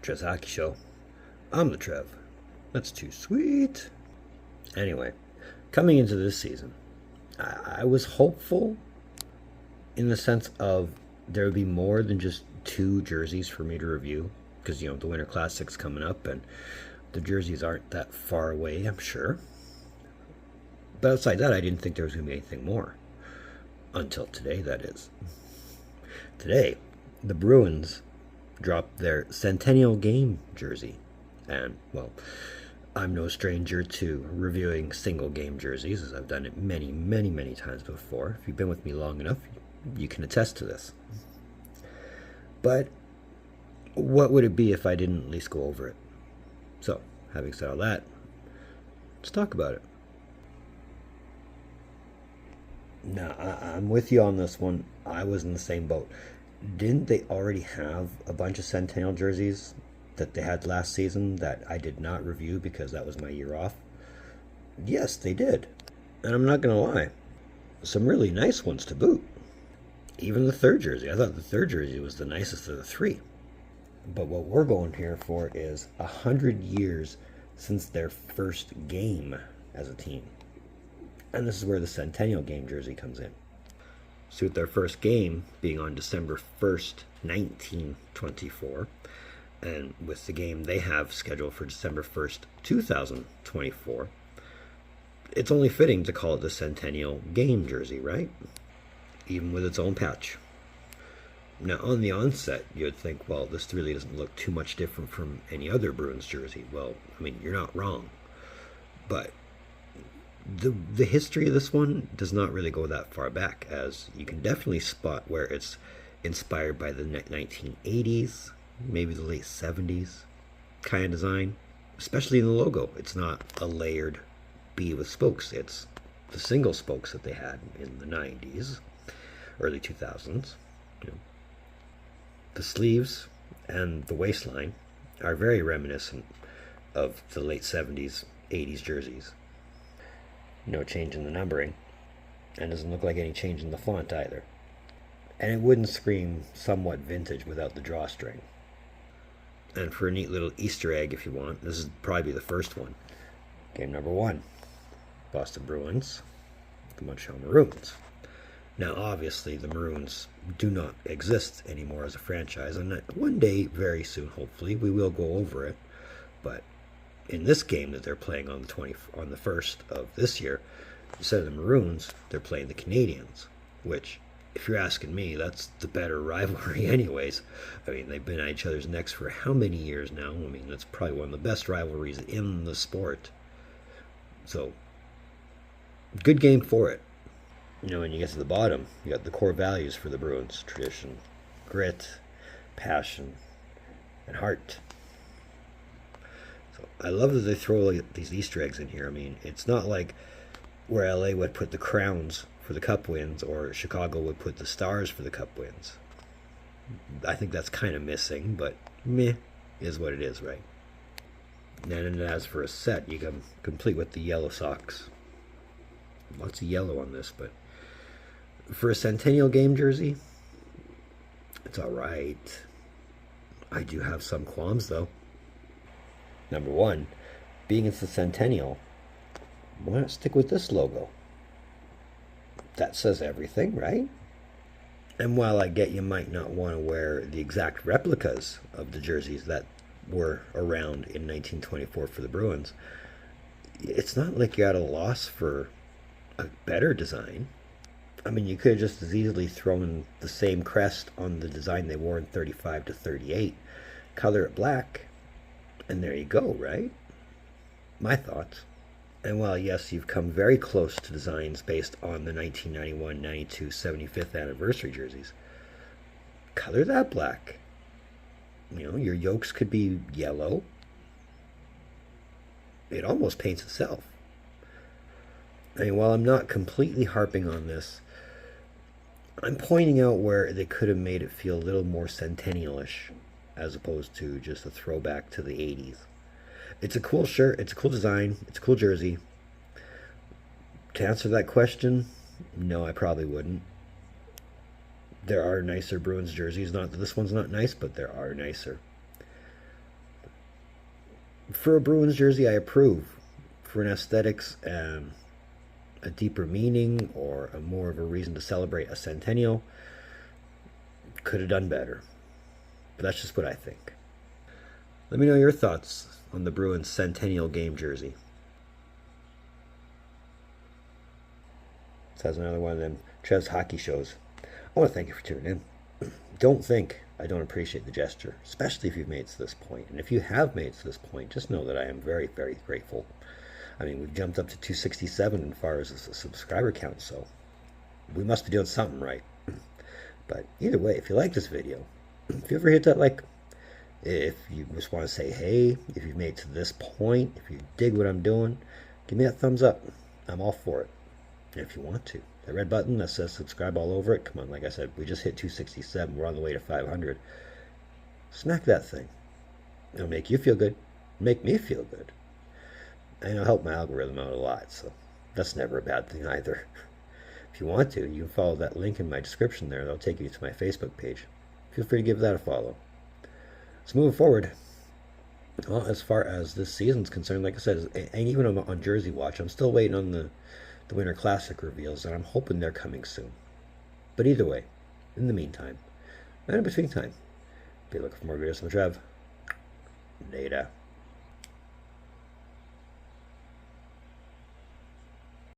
Trezaki Show. I'm the Trev. That's too sweet. Anyway, coming into this season, I was hopeful in the sense of there would be more than just 2 jerseys for me to review, because, the Winter Classic's coming up and the jerseys aren't that far away, I'm sure. But outside that, I didn't think there was going to be anything more. Until today, that is. Today, the Bruins dropped their Centennial Game Jersey. And, well, I'm no stranger to reviewing single game jerseys, as I've done it many, many, many times before. If you've been with me long enough, you can attest to this. But what would it be if I didn't at least go over it? So, having said all that, let's talk about it. Now, I'm with you on this one. I was in the same boat. Didn't they already have a bunch of Centennial jerseys that they had last season that I did not review because that was my year off? Yes, they did. And I'm not going to lie. Some really nice ones to boot. Even the third jersey. I thought the third jersey was the nicest of the 3. But what we're going here for is 100 years since their first game as a team. And this is where the Centennial Game Jersey comes in. So with their first game being on December 1st, 1924, and with the game they have scheduled for December 1st, 2024, it's only fitting to call it the Centennial Game Jersey, right? Even with its own patch. Now, on the onset, you would think, well, this really doesn't look too much different from any other Bruins jersey. Well, I mean, you're not wrong. But the history of this one does not really go that far back, as you can definitely spot where it's inspired by the 1980s, maybe the late 70s kind of design, especially in the logo. It's not a layered B with spokes. It's the single spokes that they had in the 90s, early 2000s. The sleeves and the waistline are very reminiscent of the late 70s, 80s jerseys. No change in the numbering, and doesn't look like any change in the font either. And it wouldn't scream somewhat vintage without the drawstring. And for a neat little Easter egg, if you want, this is probably the first one. Game number 1, Boston Bruins, the Montreal Maroons. Now, obviously, the Maroons do not exist anymore as a franchise, and one day, very soon, hopefully, we will go over it. But in this game that they're playing on the 1st of this year, instead of the Maroons, they're playing the Canadiens, which, if you're asking me, that's the better rivalry anyways. I mean, they've been at each other's necks for how many years now? I mean, that's probably one of the best rivalries in the sport. So, good game for it. When you get to the bottom, you got the core values for the Bruins: tradition, grit, passion, and heart. So I love that they throw these Easter eggs in here. I mean, it's not like where LA would put the crowns for the cup wins or Chicago would put the stars for the cup wins. I think that's kind of missing, but meh is what it is, right? And as for a set, you come complete with the yellow socks. Lots of yellow on this, but for a Centennial Game Jersey, it's alright. I do have some qualms, though. Number 1, being it's the Centennial, why not stick with this logo? That says everything, right? And while I get you might not want to wear the exact replicas of the jerseys that were around in 1924 for the Bruins, it's not like you're at a loss for a better design. I mean, you could have just as easily thrown the same crest on the design they wore in 35 to 38, color it black, and there you go, right? My thoughts. And while, yes, you've come very close to designs based on the 1991-92 75th anniversary jerseys, color that black. Your yolks could be yellow. It almost paints itself. I mean, while I'm not completely harping on this, I'm pointing out where they could have made it feel a little more Centennial-ish as opposed to just a throwback to the 80s. It's a cool shirt, it's a cool design, it's a cool jersey. To answer that question, no, I probably wouldn't. There are nicer Bruins jerseys. Not that this one's not nice, but there are nicer. For a Bruins jersey, I approve. For an aesthetics and a deeper meaning or a more of a reason to celebrate a centennial, could have done better. But that's just what I think. Let me know your thoughts on the Bruins Centennial Game Jersey. This has another one of them Trev's hockey shows. I want to thank you for tuning in. Don't think I don't appreciate the gesture, especially if you've made it to this point. And if you have made it to this point, just know that I am very, very grateful. I mean, we've jumped up to 267 as far as the subscriber count, so we must be doing something right. But either way, if you like this video, if you ever hit that like, if you just want to say hey, if you've made it to this point, if you dig what I'm doing, give me that thumbs up. I'm all for it. And if you want to, the red button that says subscribe all over it, come on, like I said, we just hit 267. We're on the way to 500. Smack that thing. It'll make you feel good. Make me feel good. And it'll help my algorithm out a lot, so that's never a bad thing either. If you want to, you can follow that link in my description there. That'll take you to my Facebook page. Feel free to give that a follow. So moving forward, well, as far as this season's concerned, like I said, and even on Jersey Watch, I'm still waiting on the Winter Classic reveals, and I'm hoping they're coming soon. But either way, in the meantime, and in between time, be looking for more videos from Trev. Later.